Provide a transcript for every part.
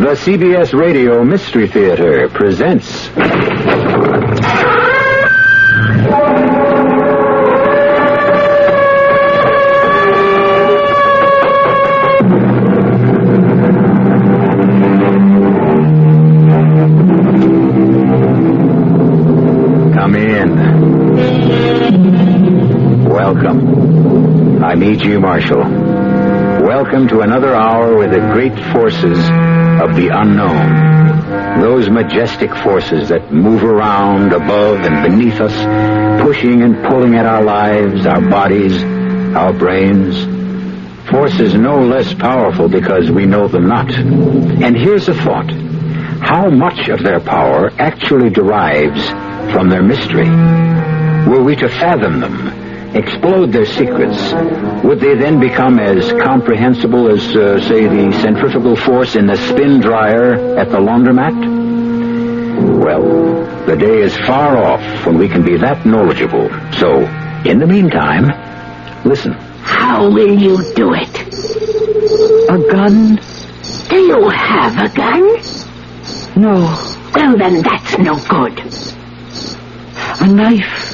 The CBS Radio Mystery Theater presents... Come in. Welcome. I'm E.G. Marshall. Welcome to another hour with the great forces of the unknown. Those majestic forces that move around above and beneath us, pushing and pulling at our lives, our bodies, our brains. Forces no less powerful because we know them not. And here's a thought. How much of their power actually derives from their mystery? Were we to fathom them, explode their secrets, would they then become as comprehensible as, say, the centrifugal force in the spin dryer at the laundromat? Well, the day is far off when we can be that knowledgeable. So, in the meantime, listen. How will you do it? A gun? Do you have a gun? No. Well, then that's no good. A knife?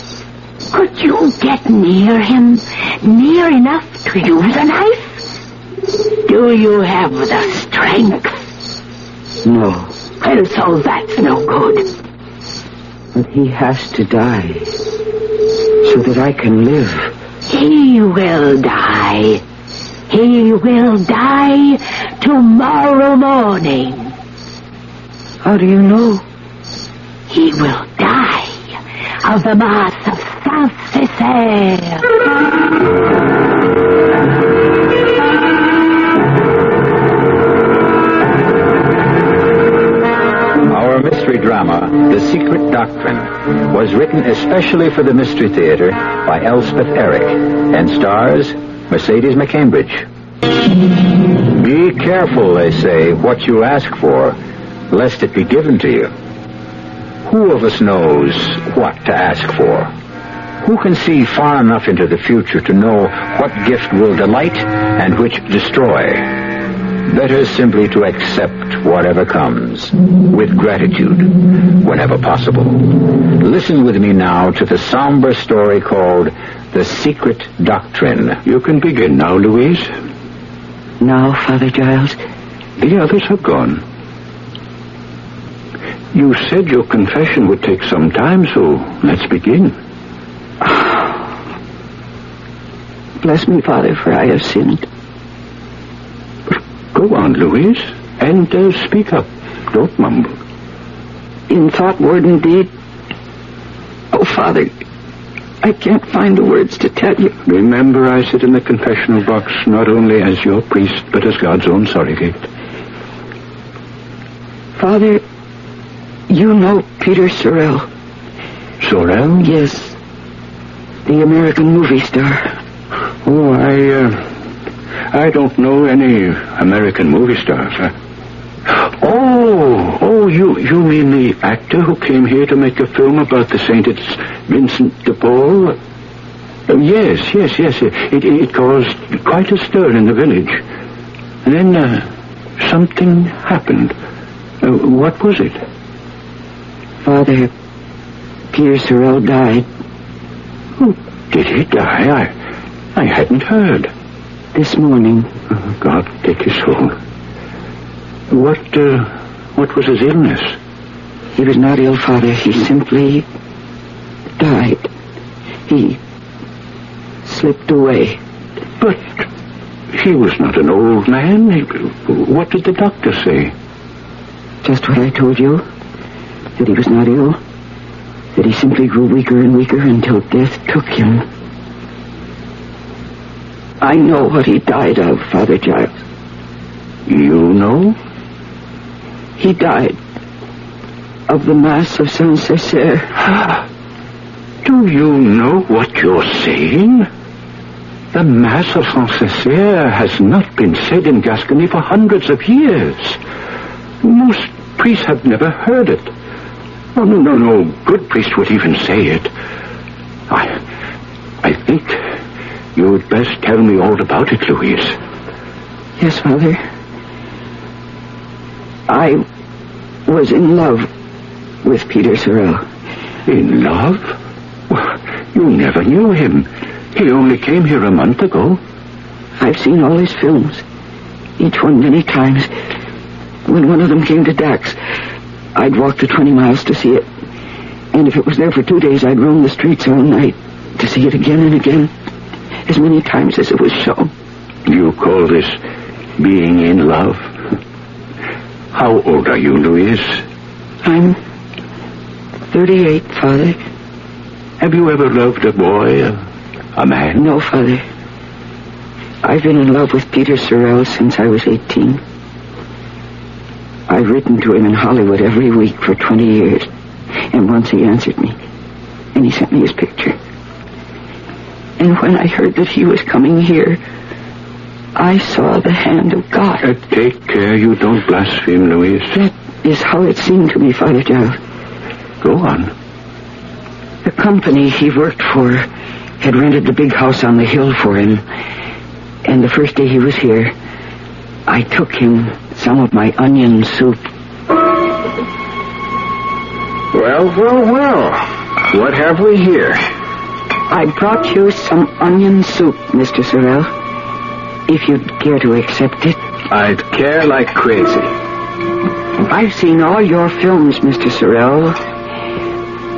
Could you get near him? Near enough to use a knife? Do you have the strength? No. Well, so that's no good. But he has to die, so that I can live. He will die. He will die tomorrow morning. How do you know? He will die of the mass of Saint-Secaire. Our mystery drama, The Secret Doctrine, was written especially for the Mystery Theater by Elspeth Eric and stars Mercedes McCambridge. Be careful, they say, what you ask for, lest it be given to you. Who of us knows what to ask for? Who can see far enough into the future to know what gift will delight and which destroy? Better simply to accept whatever comes, with gratitude, whenever possible. Listen with me now to the somber story called The Secret Doctrine. You can begin now, Louise. Now, Father Giles? The others have gone. You said your confession would take some time, so let's begin. Bless me, Father, for I have sinned. Go on, Louise, and speak up. Don't mumble. In thought, word, and deed. Oh, Father, I can't find the words to tell you. Remember, I sit in the confessional box not only as your priest, but as God's own surrogate. Father, you know Peter Sorrel. Sorrel? Yes. The American movie star. Oh, I don't know any American movie stars. Oh, you mean the actor who came here to make a film about the Saint Vincent de Paul? Yes. It caused quite a stir in the village. And then something happened. What was it? Father, Peter Sorrel died. Oh, did he die? I hadn't heard. This morning. Oh, God take his soul. What was his illness? He was not ill, Father. He simply died. He slipped away. But he was not an old man. What did the doctor say? Just what I told you. That he was not ill. That he simply grew weaker and weaker until death took him. I know what he died of, Father Giles. You know? He died of the Mass of Saint-Secaire. Do you know what you're saying? The Mass of Saint-Secaire has not been said in Gascony for hundreds of years. Most priests have never heard it. Oh, no good priest would even say it. I think you'd best tell me all about it, Louise. Yes, Father. I was in love with Peter Sorrel. In love? Well, you never knew him. He only came here a month ago. I've seen all his films, each one many times. When one of them came to Dax, I'd walk the 20 miles to see it. And if it was there for 2 days, I'd roam the streets all night to see it again and again, as many times as it was shown. You call this being in love? How old are you, Louise? I'm 38, Father. Have you ever loved a boy, a man? No, Father. I've been in love with Peter Sorrel since I was 18. I've written to him in Hollywood every week for 20 years. And once he answered me. And he sent me his picture. And when I heard that he was coming here, I saw the hand of God. Take care you don't blaspheme, Louise. That is how it seemed to me, Father Giles. Go on. The company he worked for had rented the big house on the hill for him. And the first day he was here, I took him some of my onion soup. Well. What have we here? I brought you some onion soup, Mr. Sorrel. If you'd care to accept it. I'd care like crazy. I've seen all your films, Mr. Sorrel.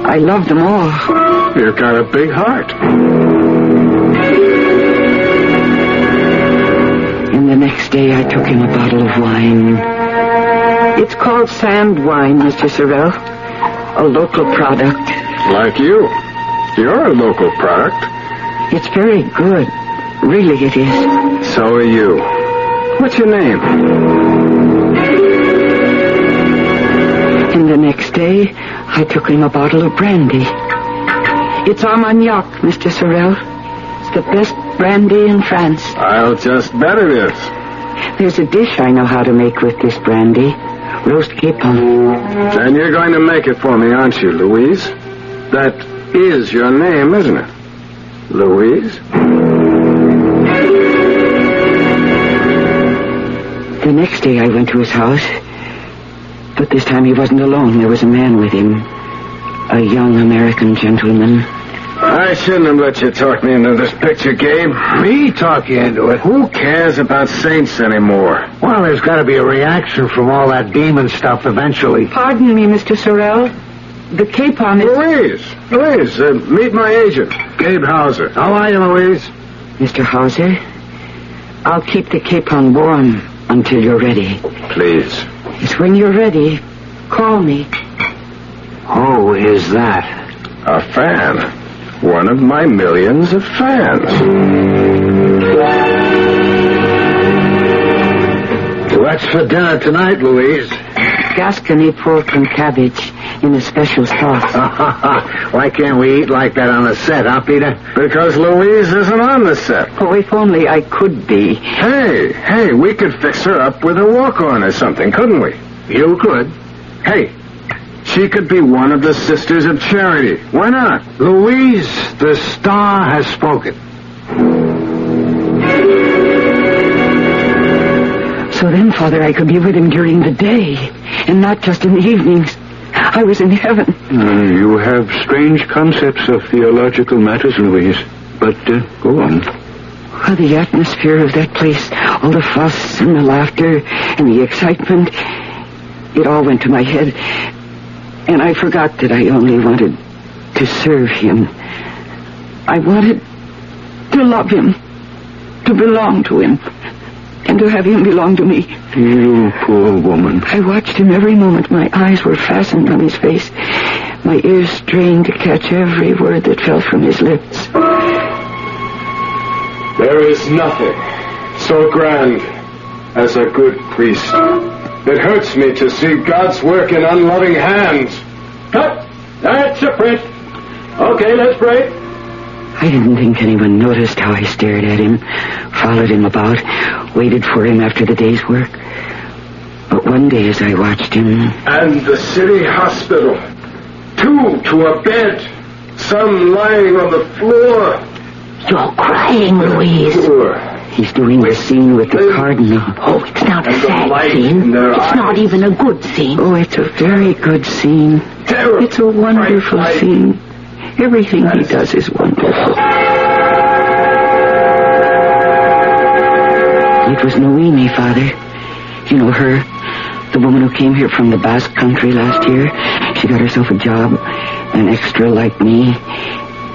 I love them all. You've got a big heart. And the next day I took him a bottle of wine. It's called sand wine, Mr. Sorrel. A local product. Like you. You're a local product. It's very good. Really it is. So are you. What's your name? And the next day, I took him a bottle of brandy. It's Armagnac, Mr. Sorrel. It's the best brandy in France. I'll just bet it is. There's a dish I know how to make with this brandy. Roast capon. And you're going to make it for me, aren't you, Louise? That is your name, isn't it? Louise? The next day I went to his house. But this time he wasn't alone. There was a man with him. A young American gentleman. I shouldn't have let you talk me into this picture, Gabe. Me talk you into it? Who cares about saints anymore? Well, there's got to be a reaction from all that demon stuff eventually. Pardon me, Mr. Sorrel. The capon is... Louise, meet my agent, Gabe Hauser. How are you, Louise? Mr. Hauser, I'll keep the capon warm until you're ready. Please. Yes, when you're ready, call me. Who is that? A fan. One of my millions of fans. What's for dinner tonight, Louise? Gascony pork and cabbage in a special sauce. Why can't we eat like that on the set, huh, Peter? Because Louise isn't on the set. Oh, if only I could be. Hey, we could fix her up with a walk-on or something, couldn't we? You could. Hey, she could be one of the Sisters of Charity. Why not? Louise, the star has spoken. So then, Father, I could be with him during the day, and not just in the evenings. I was in heaven. You have strange concepts of theological matters, Louise. But go on. Oh, the atmosphere of that place, all the fuss and the laughter and the excitement, it all went to my head. And I forgot that I only wanted to serve him. I wanted to love him, to belong to him, and to have him belong to me. You poor woman. I watched him every moment. My eyes were fastened on his face. My ears strained to catch every word that fell from his lips. There is nothing so grand as a good priest. It hurts me to see God's work in unloving hands. Cut! That's a print. Okay, let's break. I didn't think anyone noticed how I stared at him, followed him about, waited for him after the day's work. But one day as I watched him... And the city hospital. 2 to a bed. Some lying on the floor. You're crying, Louise. Poor, He's doing the scene with the cardinal. Oh, it's not a sad scene. It's not even a good scene. Oh, it's a very good scene. It's a wonderful scene. Everything he does is wonderful. It was Noemi, Father. You know her, the woman who came here from the Basque country last year. She got herself a job, an extra like me,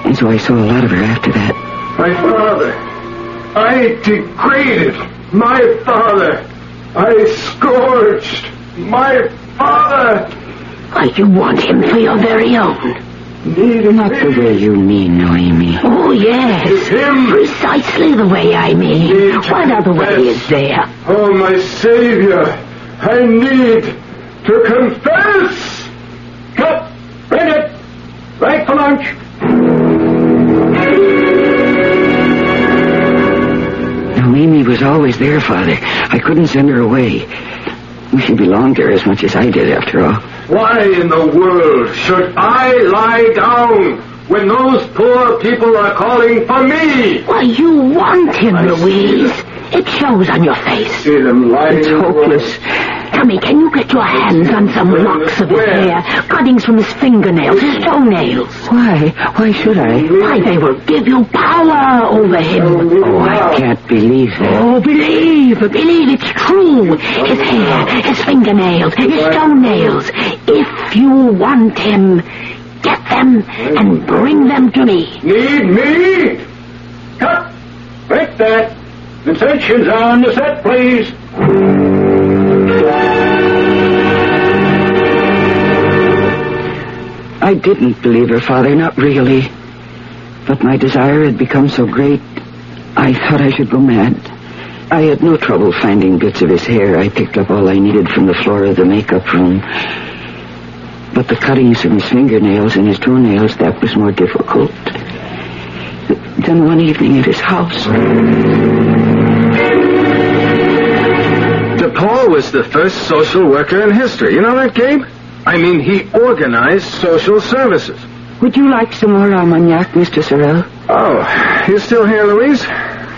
and so I saw a lot of her after that. My father. I degraded my father. I scourged my father. Why, you want him for your very own. Not the way you mean, Noemi. Oh, yes. Him. Precisely the way I mean. What other way is there? Oh, my Savior. I need to confess. Cut. Bring it. Right for lunch. Noemi was always there, Father. I couldn't send her away. She belonged here as much as I did, after all. Why in the world should I lie down when those poor people are calling for me? Why, you want him, Louise. It shows on your face. See them lying. It's hopeless. Tell me, can you get your hands on some locks of his hair, cuttings from his fingernails, his toenails? Why? Why should I? Why, they will give you power over him. Oh, I can't believe that. Oh, believe it's true. His hair, his fingernails, his toenails. If you want him, get them and bring them to me. Need me? Cut. Break that. Insertions on the set, please. I didn't believe her, Father, not really. But my desire had become so great, I thought I should go mad. I had no trouble finding bits of his hair. I picked up all I needed from the floor of the makeup room. But the cuttings of his fingernails and his toenails, that was more difficult. Then one evening at his house... DePaul was the first social worker in history. You know that, Gabe? I mean, he organized social services. Would you like some more Armagnac, Mr. Sorrel? Oh, you still here, Louise?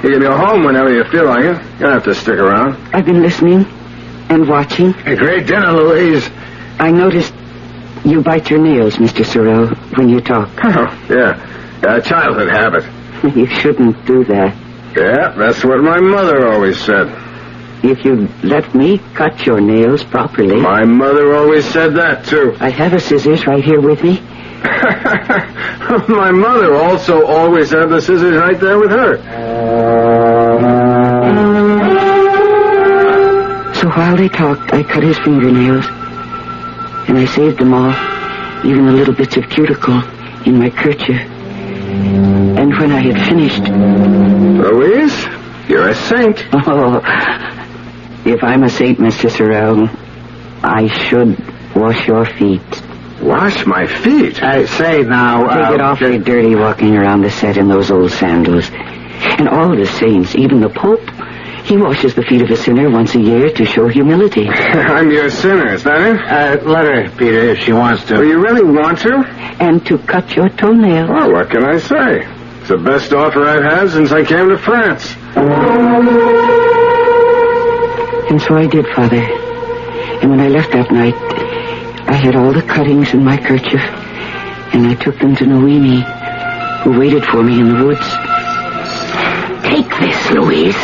You can go home whenever you feel like it. You don't have to stick around. I've been listening and watching. A great dinner, Louise. I noticed you bite your nails, Mr. Sorrel, when you talk. Oh, yeah. A childhood habit. You shouldn't do that. Yeah, that's what my mother always said. If you'd let me cut your nails properly... My mother always said that, too. I have a scissors right here with me. My mother also always had the scissors right there with her. So while they talked, I cut his fingernails. And I saved them all, even the little bits of cuticle, in my kerchief. And when I had finished... Louise, you're a saint. Oh, if I'm a saint, Mr. Sorrel, I should wash your feet. Wash my feet? I say now... Take it off, you're dirty, walking around the set in those old sandals. And all the saints, even the Pope, he washes the feet of a sinner once a year to show humility. I'm your sinner, is that it? let her, Peter, if she wants to. Well, you really want to? And to cut your toenails. Well, what can I say? It's the best offer I've had since I came to France. And so I did, Father. And when I left that night, I had all the cuttings in my kerchief, and I took them to Noemi, who waited for me in the woods. Take this, Louise.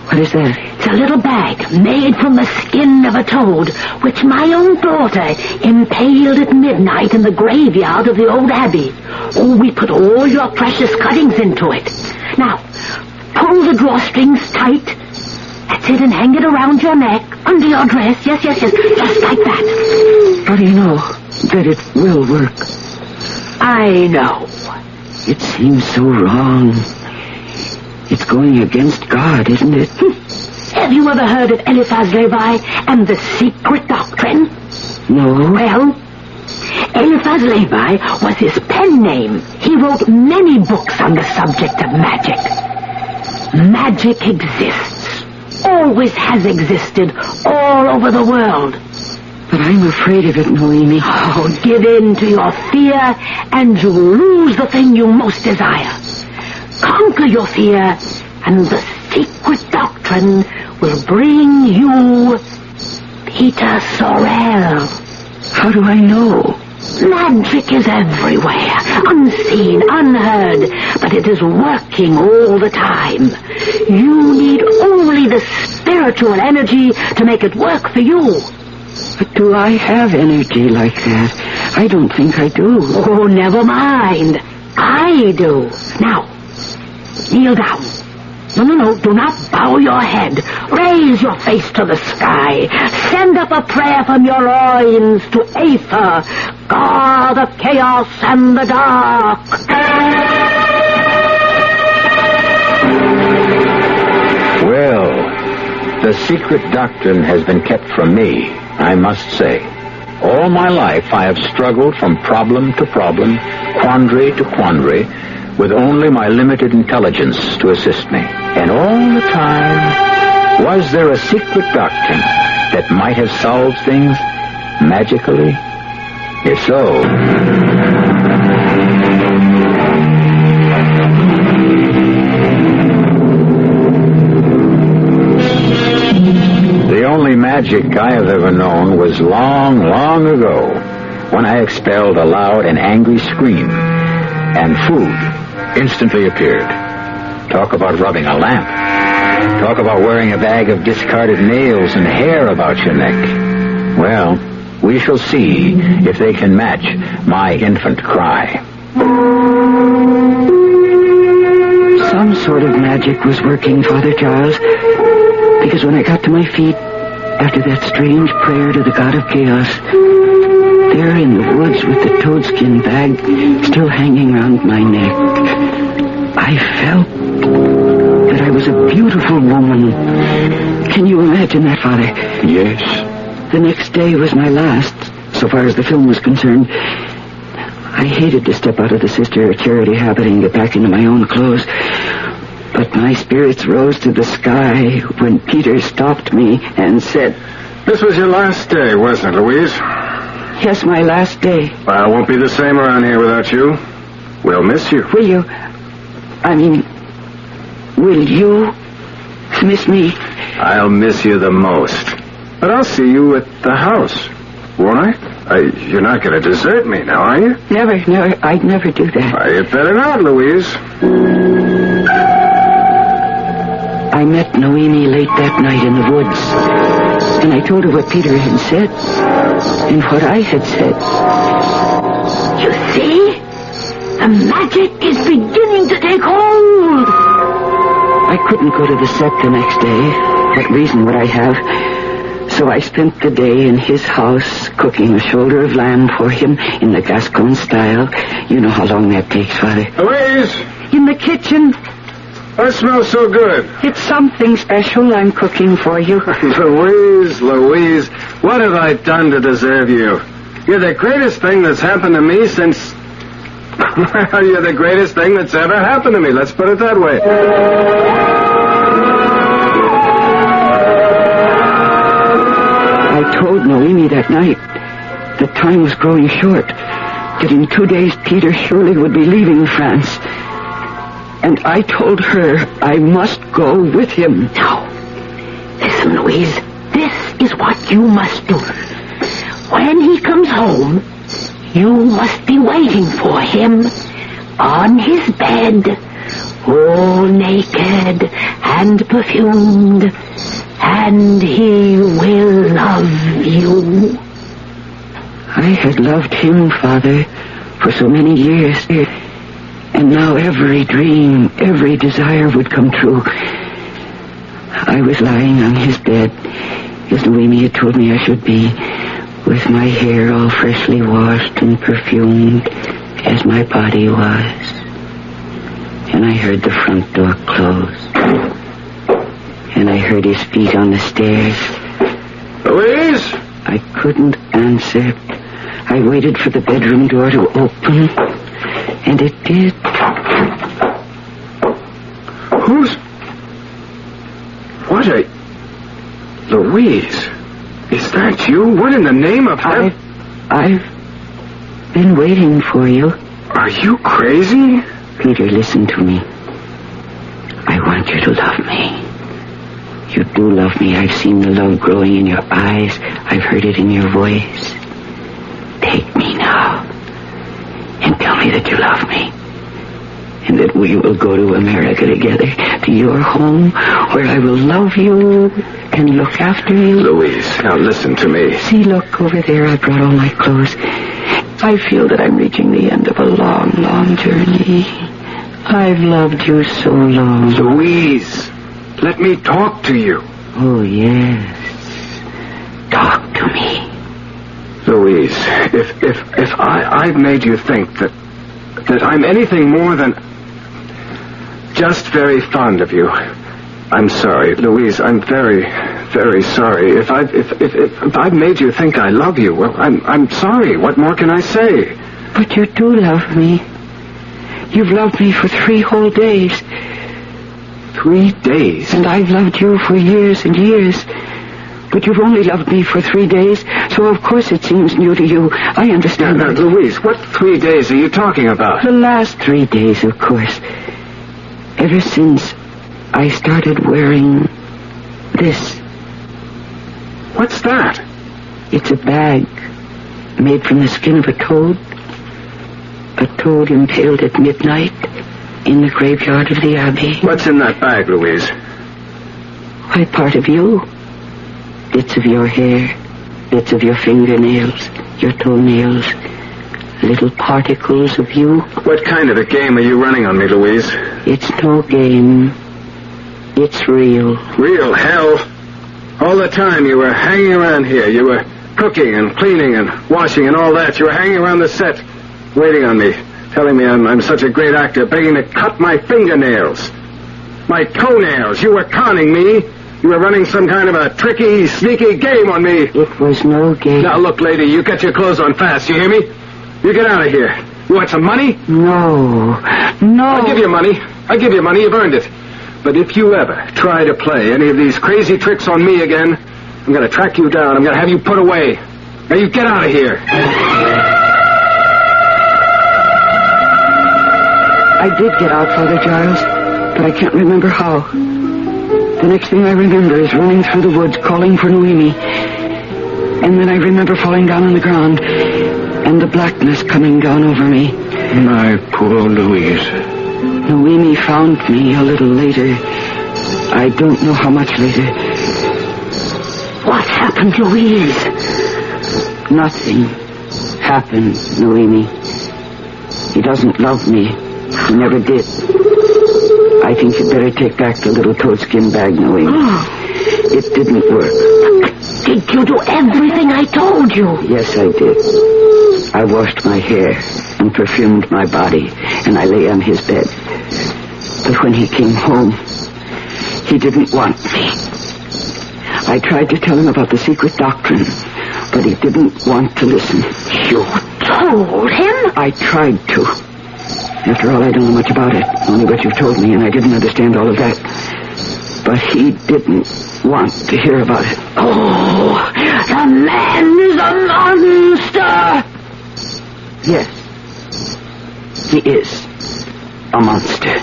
What is that? It's a little bag made from the skin of a toad, which my own daughter impaled at midnight in the graveyard of the old abbey. Oh, we put all your precious cuttings into it. Now, pull the drawstrings tight. That's it, and hang it around your neck, under your dress. Yes, just like that. How do you know that it will work? I know. It seems so wrong. It's going against God, isn't it? Have you ever heard of Eliphaz Levi and the secret doctrine? No. Well, Eliphaz Levi was his pen name. He wrote many books on the subject of magic. Magic exists. Always has existed all over the world. But I'm afraid of it, Noemi. Oh, give in to your fear and you'll lose the thing you most desire. Conquer your fear and the secret doctrine will bring you Peter Sorrel. How do I know? Magic is everywhere, unseen, unheard, but it is working all the time. You need only the spiritual energy to make it work for you. But do I have energy like that? I don't think I do. Oh, never mind. I do. Now, kneel down. No, do not bow your head. Raise your face to the sky. Send up a prayer from your loins to Aether, god of chaos and the dark. Well, the secret doctrine has been kept from me, I must say. All my life I have struggled from problem to problem, quandary to quandary, with only my limited intelligence to assist me. And all the time, was there a secret doctrine that might have solved things magically? If so, the only magic I have ever known was long, long ago, when I expelled a loud and angry scream, and food instantly appeared. Talk about rubbing a lamp. Talk about wearing a bag of discarded nails and hair about your neck. Well, we shall see if they can match my infant cry. Some sort of magic was working, Father Charles, because when I got to my feet after that strange prayer to the god of chaos, there in the woods with the toadskin bag still hanging around my neck, I felt that I was a beautiful woman. Can you imagine that, Father? Yes. The next day was my last, so far as the film was concerned. I hated to step out of the Sister of Charity habit and get back into my own clothes, but my spirits rose to the sky when Peter stopped me and said, This was your last day, wasn't it, Louise? Yes, my last day. Well, it won't be the same around here without you. We'll miss you. Will you miss me? I'll miss you the most. But I'll see you at the house, won't I? You're not going to desert me now, are you? Never. I'd never do that. Well, you better not, Louise. I met Noemi late that night in the woods, and I told her what Peter had said and what I had said. You see? The magic is beginning to take hold. I couldn't go to the set the next day. What reason would I have? So I spent the day in his house cooking a shoulder of lamb for him in the Gascony style. You know how long that takes, Father. Louise! In the kitchen. That smells so good. It's something special I'm cooking for you. Louise, what have I done to deserve you? You're the greatest thing that's happened to me since... You're the greatest thing that's ever happened to me. Let's put it that way. I told Noemi that night that time was growing short, that in 2 days Peter surely would be leaving France. And I told her I must go with him. Now, listen, Louise. This is what you must do. When he comes home, you must be waiting for him on his bed, all naked and perfumed, and he will love you. I had loved him, Father, for so many years, and now every dream, every desire would come true. I was lying on his bed, as Noemi had told me I should be, with my hair all freshly washed and perfumed, as my body was. And I heard the front door close. And I heard his feet on the stairs. Louise? I couldn't answer. I waited for the bedroom door to open, and it did. Louise, is that you? What in the name of heaven? I've been waiting for you. Are you crazy? Peter, listen to me. I want you to love me. You do love me. I've seen the love growing in your eyes. I've heard it in your voice. Take me now and tell me that you love me. And that we will go to America together, to your home, where I will love you and look after you. Louise, now listen to me. See, look, over there I brought all my clothes. I feel that I'm reaching the end of a long, long journey. I've loved you so long. Louise, let me talk to you. Oh, yes. Talk to me. Louise, if I've made you think that I'm anything more than just very fond of you, I'm sorry, Louise. I'm very, very sorry. If I've made you think I love you, well, I'm sorry. What more can I say? But you do love me. You've loved me for 3 whole days. 3 days? And I've loved you for years and years. But you've only loved me for 3 days, so of course it seems new to you. I understand now, that. Louise, what 3 days are you talking about? The last 3 days, of course. Ever since I started wearing this. What's that? It's a bag made from the skin of a toad. A toad impaled at midnight in the graveyard of the Abbey. What's in that bag, Louise? Why, part of you. Bits of your hair, bits of your fingernails, your toenails, little particles of you. What kind of a game are you running on me, Louise? It's no game. It's real. Real hell. All the time you were hanging around here. You were cooking and cleaning and washing and all that. You were hanging around the set, waiting on me, telling me I'm such a great actor, begging to cut my fingernails, my toenails. You were conning me. You were running some kind of a tricky, sneaky game on me. It was no game. Now, look, lady, you get your clothes on fast, you hear me? You get out of here. You want some money? No. I'll give you money. You've earned it. But if you ever try to play any of these crazy tricks on me again, I'm going to track you down. I'm going to have you put away. Now, you get out of here. I did get out, Father Giles, but I can't remember how. The next thing I remember is running through the woods, calling for Noemi. And then I remember falling down on the ground, and the blackness coming down over me. My poor Louise. Noemi found me a little later. I don't know how much later. What happened, Louise? Nothing happened, Noemi. He doesn't love me. He never did. I think you'd better take back the little toadskin bag, Noemi. It didn't work. Did you do everything I told you? Yes, I did. I washed my hair and perfumed my body, and I lay on his bed. But when he came home, he didn't want me. I tried to tell him about the secret doctrine, but he didn't want to listen. You told him? I tried to. After all, I don't know much about it, only what you've told me, and I didn't understand all of that. But he didn't want to hear about it. Oh, the man is a monster! Yes, he is a monster.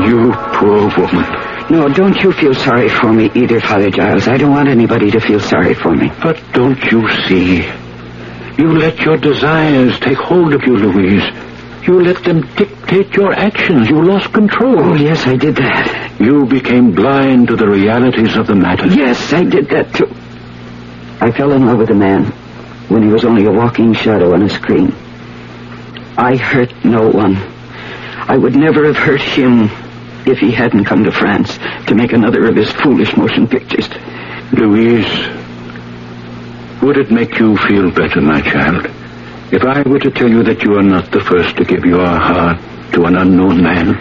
You poor woman. No, don't you feel sorry for me either, Father Giles. I don't want anybody to feel sorry for me. But don't you see? You let your desires take hold of you, Louise. You let them dictate your actions. You lost control. Oh, yes, I did that. You became blind to the realities of the matter. Yes, I did that, too. I fell in love with a man when he was only a walking shadow on a screen. I hurt no one. I would never have hurt him if he hadn't come to France to make another of his foolish motion pictures. Louise, would it make you feel better, my child, if I were to tell you that you are not the first to give your heart to an unknown man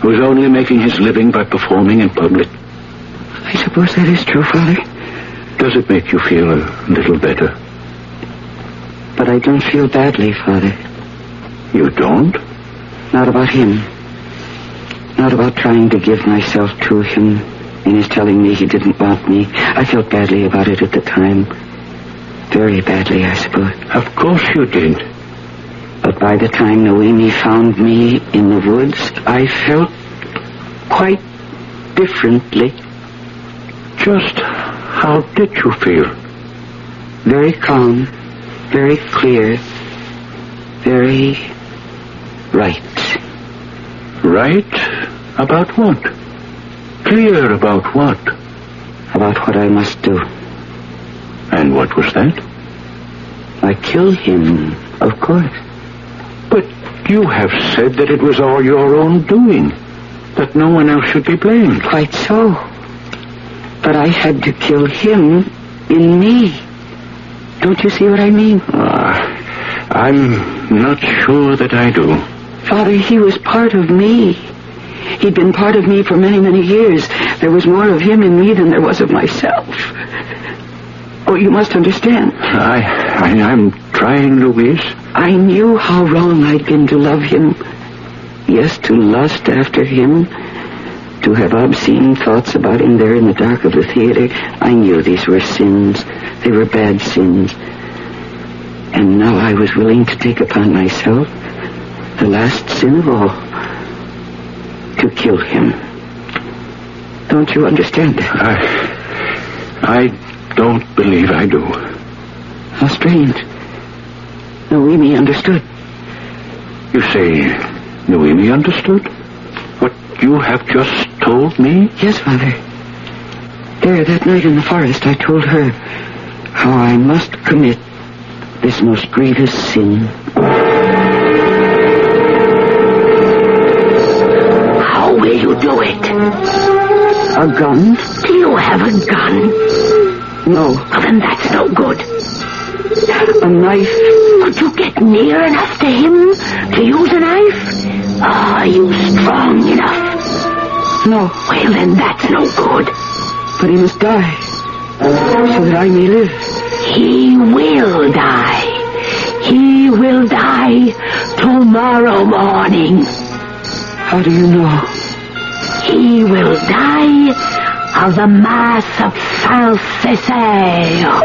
who is only making his living by performing in public? I suppose that is true, Father. Does it make you feel a little better? But I don't feel badly, Father. You don't? Not about him. Not about trying to give myself to him and his telling me he didn't want me. I felt badly about it at the time. Very badly, I suppose. Of course you did. But But by the time Noemi found me in the woods, I felt quite differently. Just how did you feel? Very calm, very clear, very right. Right? About what? Clear about what? About what I must do. And what was that? I kill him, of course. But you have said that it was all your own doing, that no one else should be blamed. Quite so. But I had to kill him in me. Don't you see what I mean? I'm not sure that I do. Father, he was part of me. He'd been part of me for many, many years. There was more of him in me than there was of myself. Oh, you must understand. I'm trying, Louise. I knew how wrong I'd been to love him. Yes, to lust after him. To have obscene thoughts about him there in the dark of the theater. I knew these were sins. They were bad sins. And now I was willing to take upon myself the last sin of all. To kill him. Don't you understand that? I don't believe I do. How strange. Noemi understood. You say Noemi understood? What you have just told me? Yes, Father. There, that night in the forest, I told her how I must commit this most grievous sin. How will you do it? A gun? Do you have a gun? No. Well, then that's no good. A knife? Could you get near enough to him to use a knife? Are you strong enough? No. Well, then that's no good. But he must die, so that I may live. He will die. He will die tomorrow morning. How do you know? He will die of the Mass of Saint-Secaire.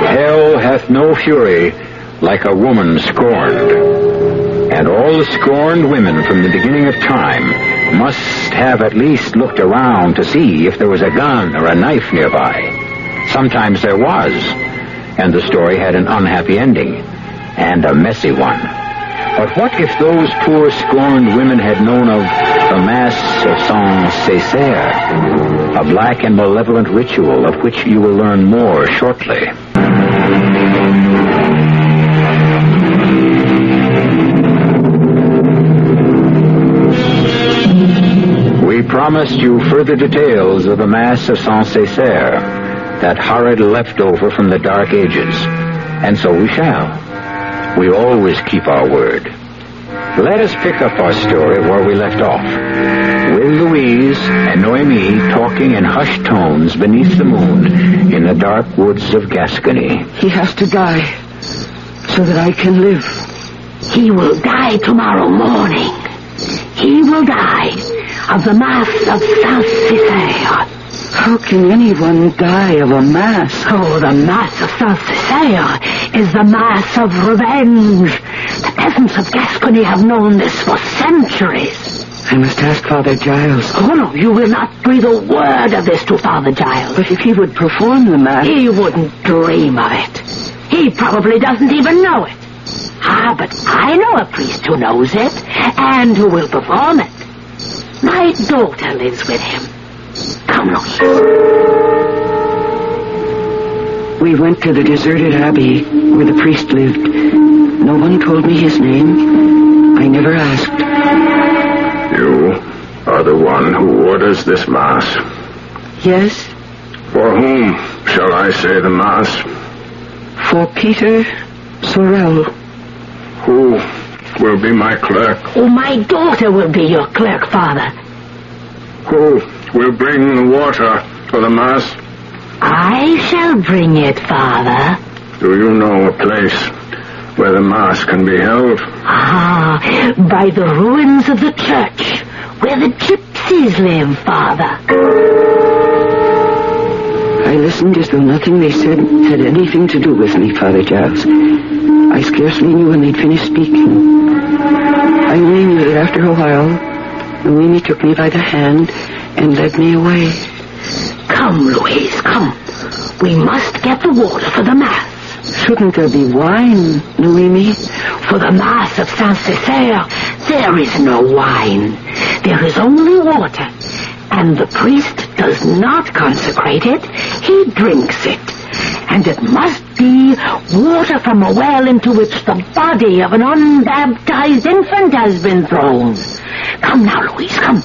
Hell hath no fury like a woman scorned. And all the scorned women from the beginning of time must have at least looked around to see if there was a gun or a knife nearby. Sometimes there was, and the story had an unhappy ending, and a messy one. But what if those poor scorned women had known of the Mass of Saint-Secaire, a black and malevolent ritual of which you will learn more shortly. We promised you further details of the Mass of Saint-Secaire, that horrid leftover from the Dark Ages, and so we shall. We always keep our word. Let us pick up our story where we left off, with Louise and Noemi talking in hushed tones beneath the moon in the dark woods of Gascony. He has to die, so that I can live. He will die tomorrow morning. He will die of the Mass of Saint-Secaire. How can anyone die of a mass? Oh, the Mass of Saint-Secaire is the Mass of revenge. The peasants of Gascony have known this for centuries. I must ask Father Giles. Oh, no, you will not breathe a word of this to Father Giles. But if he would perform the mass... He wouldn't dream of it. He probably doesn't even know it. But I know a priest who knows it, and who will perform it. My daughter lives with him. Come, Louise. We went to the deserted abbey where the priest lived. No one told me his name. I never asked. You are the one who orders this Mass. Yes? For whom shall I say the Mass? For Peter Sorrel. Who will be my clerk? Oh, my daughter will be your clerk, Father. Who will bring the water for the Mass? I shall bring it, Father. Do you know a place where the Mass can be held? By the ruins of the church, where the gypsies live, Father. I listened as though nothing they said had anything to do with me, Father Giles. I scarcely knew when they'd finished speaking. I only knew that after a while, Noemi took me by the hand and led me away. Come, Louise, come. We must get the water for the Mass. Shouldn't there be wine, Noemi? For the Mass of Saint-Secaire, there is no wine. There is only water. And the priest does not consecrate it. He drinks it. And it must be water from a well into which the body of an unbaptized infant has been thrown. Come now, Louise, come.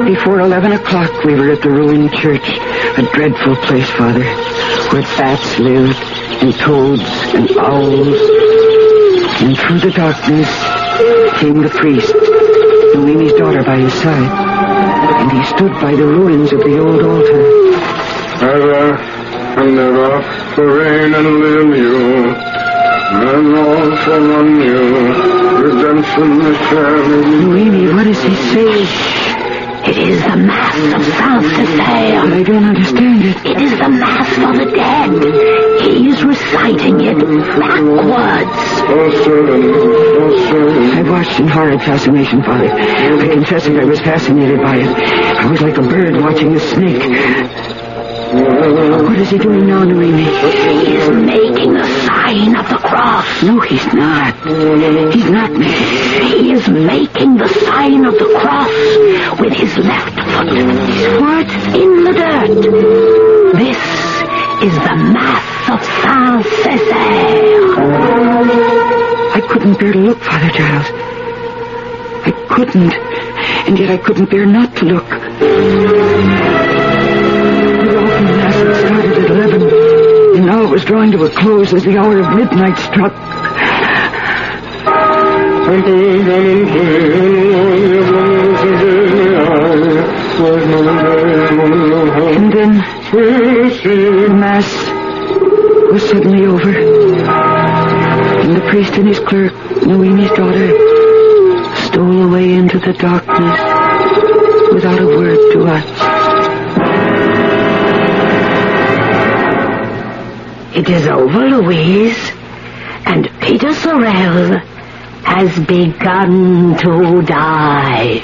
Before 11 o'clock, we were at the ruined church, a dreadful place, Father, where bats lived, and toads, and owls. And through the darkness came the priest, Noemi's daughter by his side, and he stood by the ruins of the old altar. Ever and ever for reign and live you, and all for one you, redemption is sharing. Noemi, what does he say? It is the Mass of Saint-Secaire. But I don't understand it. It is the Mass for the dead. He is reciting it backwards. I watched in horrid fascination, Father. I confess that I was fascinated by it. I was like a bird watching a snake. What is he doing now, Noemi? He is making the sign of the cross. No, he's not. He's not making. He is making the sign of the cross with his left foot. What? In the dirt. This is the Mass of Saint-Secaire. I couldn't bear to look, Father Giles. I couldn't. And yet I couldn't bear not to look. Mass had started at 11, and now it was drawing to a close as the hour of midnight struck. And then the Mass was suddenly over, and the priest and his clerk, Noemi's daughter, stole away into the darkness without a word to us. It is over, Louise, and Peter Sorrel has begun to die.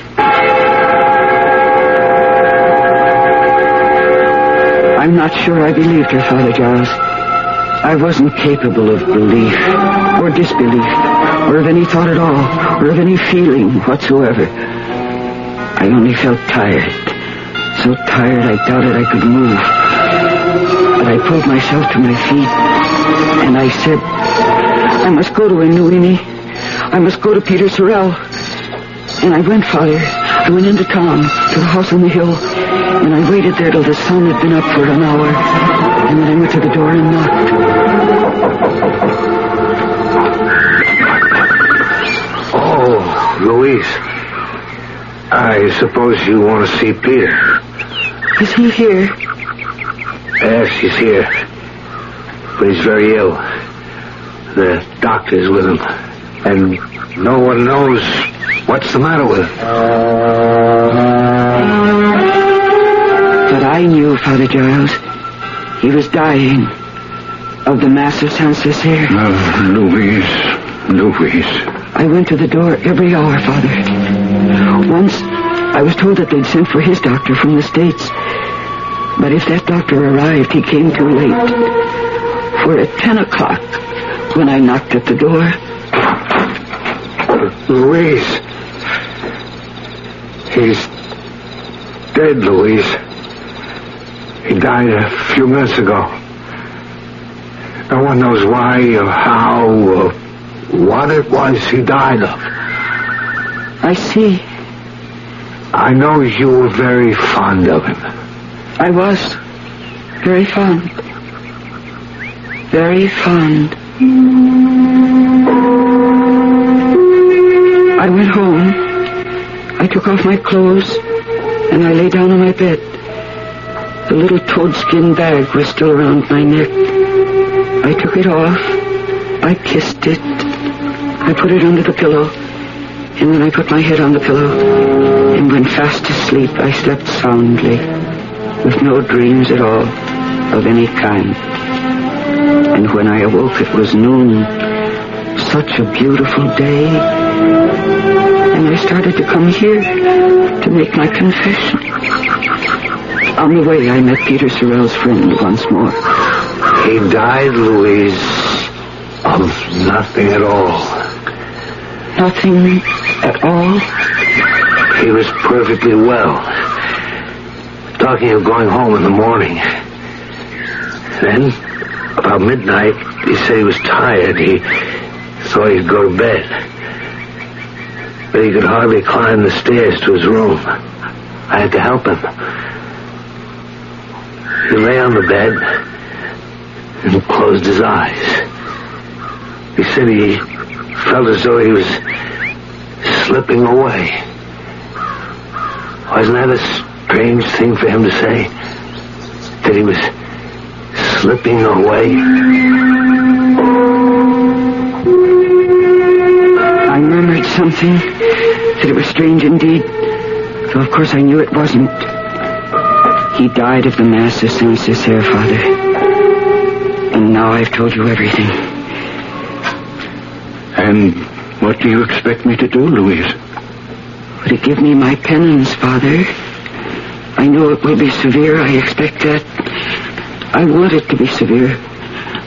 I'm not sure I believed her, Father Giles. I wasn't capable of belief, or disbelief, or of any thought at all, or of any feeling whatsoever. I only felt tired. So tired I doubted I could move. But I pulled myself to my feet, and I said, I must go to him, Noemi. I must go to Peter Sorrel. And I went, Father. I went into town, to the house on the hill, and I waited there till the sun had been up for an hour. And then I went to the door and knocked. Oh, Louise. I suppose you want to see Peter. Is he here? Yes, he's here. But he's very ill. The doctor's with him. And no one knows what's the matter with him. But I knew, Father Giles. He was dying of the Mass of Saint-Secaire. Louise. I went to the door every hour, Father. Once, I was told that they'd sent for his doctor from the States. But if that doctor arrived, he came too late. For at 10 o'clock, when I knocked at the door... Louise. He's dead, Louise. He died a few minutes ago. No one knows why or how or what it was he died of. I see. I know you were very fond of him. I was. Very fond. Very fond. I went home. I took off my clothes, and I lay down on my bed. The little toadskin bag was still around my neck. I took it off. I kissed it. I put it under the pillow. And then I put my head on the pillow and went fast to sleep. I slept soundly, with no dreams at all of any kind. And when I awoke, it was noon. Such a beautiful day. And I started to come here to make my confession. On the way, I met Peter Sorrel's friend once more. He died, Louise, of nothing at all. Nothing at all? He was perfectly well. Talking of going home in the morning. Then, about midnight, he said he was tired. He thought he'd go to bed. But he could hardly climb the stairs to his room. I had to help him. He lay on the bed and closed his eyes. He said he felt as though he was slipping away. Wasn't that a strange thing for him to say? That he was slipping away? I murmured something, that it was strange indeed, though of course I knew it wasn't. He died of the Mass of Saint-Secaire, Father. And now I've told you everything. And what do you expect me to do, Louise? Will you give me my penance, Father? I know it will be severe, I expect that. I want it to be severe.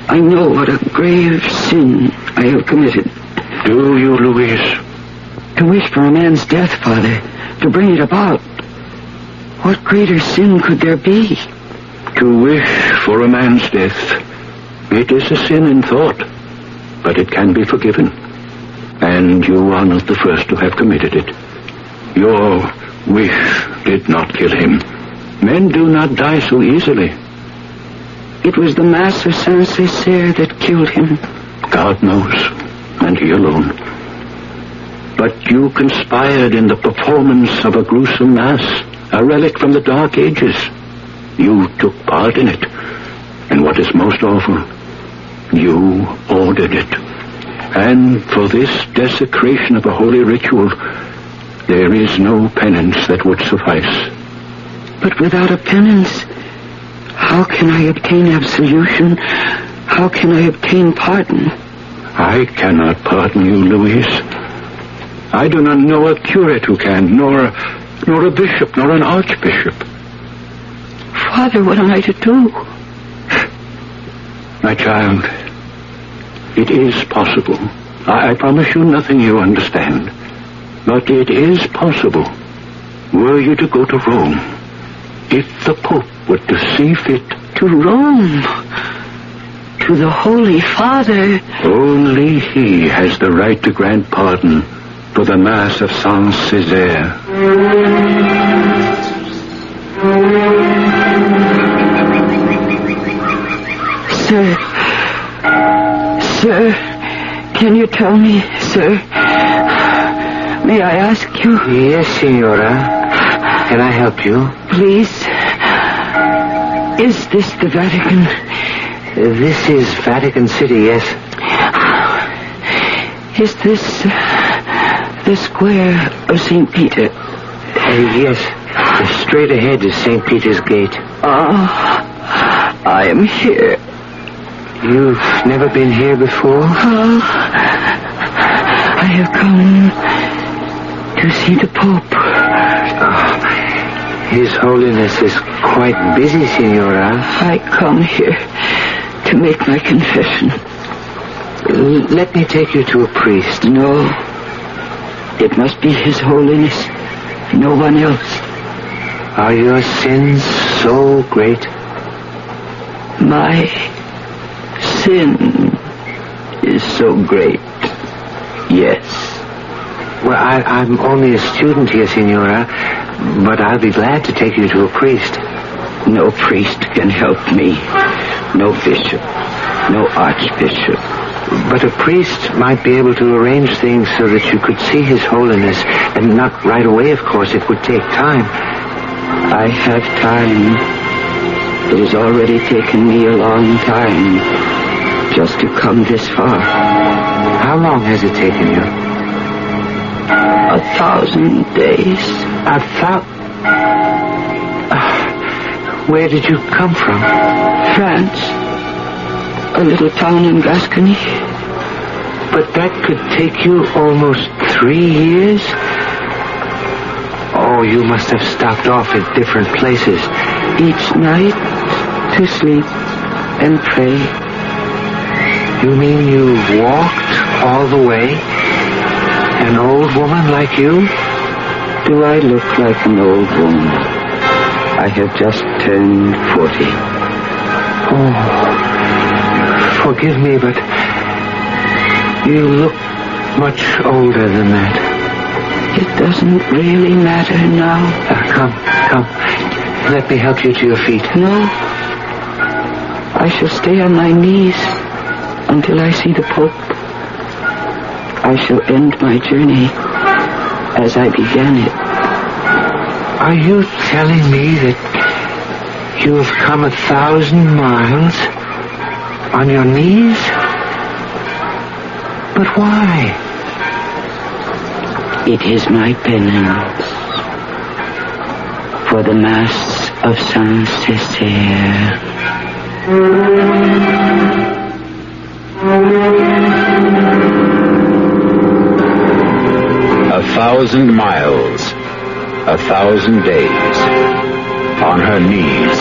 I know what a grave sin I have committed. Do you, Louise? To wish for a man's death, Father, to bring it about. What greater sin could there be? To wish for a man's death. It is a sin in thought, but it can be forgiven. And you are not the first to have committed it. Your wish did not kill him. Men do not die so easily. It was the Mass of Saint-Secaire that killed him. God knows, and he alone. But you conspired in the performance of a gruesome Mass, a relic from the Dark Ages. You took part in it. And what is most awful, you ordered it. And for this desecration of a holy ritual, there is no penance that would suffice. But without a penance, how can I obtain absolution? How can I obtain pardon? I cannot pardon you, Louise. I do not know a curate who can, nor a bishop, nor an archbishop. Father, what am I to do? My child, it is possible. I promise you nothing you understand. But it is possible. Were you to go to Rome, if the Pope were to see fit. To Rome? To the Holy Father? Only he has the right to grant pardon for the Mass of Saint-Secaire. Sir, can you tell me, sir? May I ask you? Yes, Senora. Can I help you? Please. Is this the Vatican? This is Vatican City, yes. Is this the square of St. Peter? Yes. Straight ahead is St. Peter's Gate. I am here. You've never been here before? I have come to see the Pope. His Holiness is quite busy, Senora. I come here to make my confession. Let me take you to a priest. No. It must be His Holiness. No one else. Are your sins so great? My sin is so great. Yes. Well, I'm only a student here, Senora, but I'll be glad to take you to a priest. No priest can help me. No bishop. No archbishop. But a priest might be able to arrange things so that you could see His Holiness, and not right away, of course. It would take time. I have time. It has already taken me a long time just to come this far. How long has it taken you? 1,000 days. Where did you come from? France. A little town in Gascony. But that could take you almost 3 years? Oh, you must have stopped off at different places. Each night to sleep and pray. You mean you walked all the way? An old woman like you? Do I look like an old woman? I have just turned 40. Oh, forgive me, but you look much older than that. It doesn't really matter now. Come. Let me help you to your feet. No. I shall stay on my knees until I see the Pope. I shall end my journey as I began it. Are you telling me that you have come 1,000 miles on your knees? But why? It is my penance for the Mass of Saint-Secaire. 1,000 miles, 1,000 days, on her knees.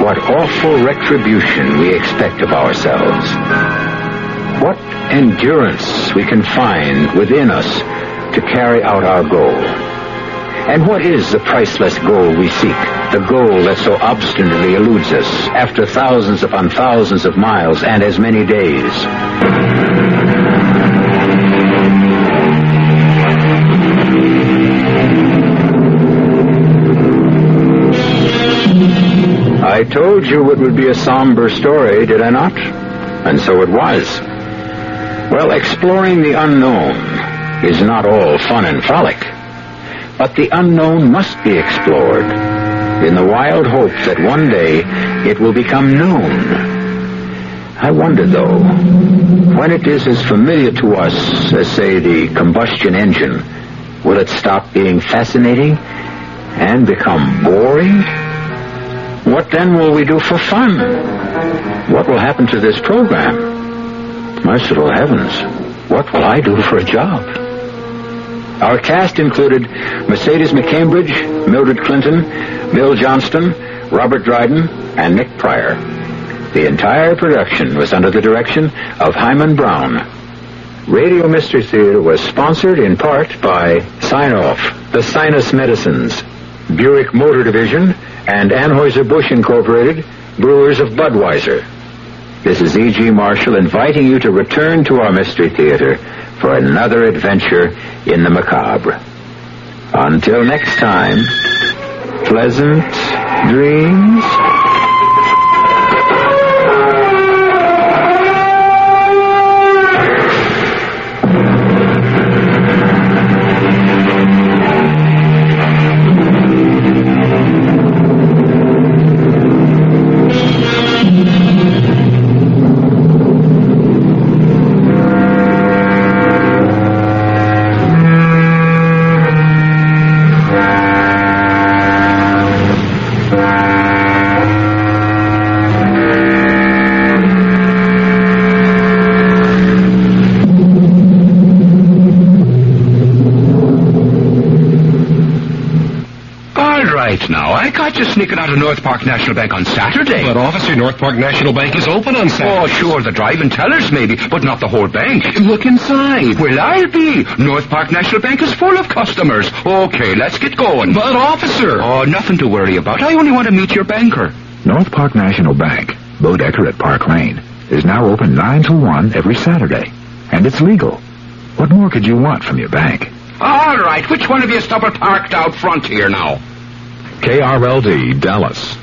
What awful retribution we expect of ourselves. What endurance we can find within us to carry out our goal. And what is the priceless goal we seek? The goal that so obstinately eludes us after thousands upon thousands of miles and as many days. I told you it would be a somber story, did I not? And so it was. Well, exploring the unknown is not all fun and frolic. But the unknown must be explored in the wild hope that one day it will become known. I wonder, though, when it is as familiar to us as, say, the combustion engine, will it stop being fascinating and become boring? What then will we do for fun? What will happen to this program? Merciful heavens, what will I do for a job? Our cast included Mercedes McCambridge, Mildred Clinton, Bill Johnston, Robert Dryden, and Nick Pryor. The entire production was under the direction of Hyman Brown. Radio Mystery Theater was sponsored in part by Sign-Off, the Sinus Medicines, Buick Motor Division, and Anheuser-Busch Incorporated, brewers of Budweiser. This is E.G. Marshall inviting you to return to our Mystery Theater for another adventure in the macabre. Until next time, pleasant dreams. Now, I caught you sneaking out of North Park National Bank on Saturday. But, officer, North Park National Bank is open on Saturday. Oh, sure, the drive-in tellers maybe, but not the whole bank. Look inside. Well, I'll be. North Park National Bank is full of customers. Okay, let's get going. But, officer... Oh, nothing to worry about. I only want to meet your banker. North Park National Bank, Bodecker at Park Lane, is now open 9 to 1 every Saturday. And it's legal. What more could you want from your bank? All right, which one of you stubborn parked out front here now? KRLD, Dallas.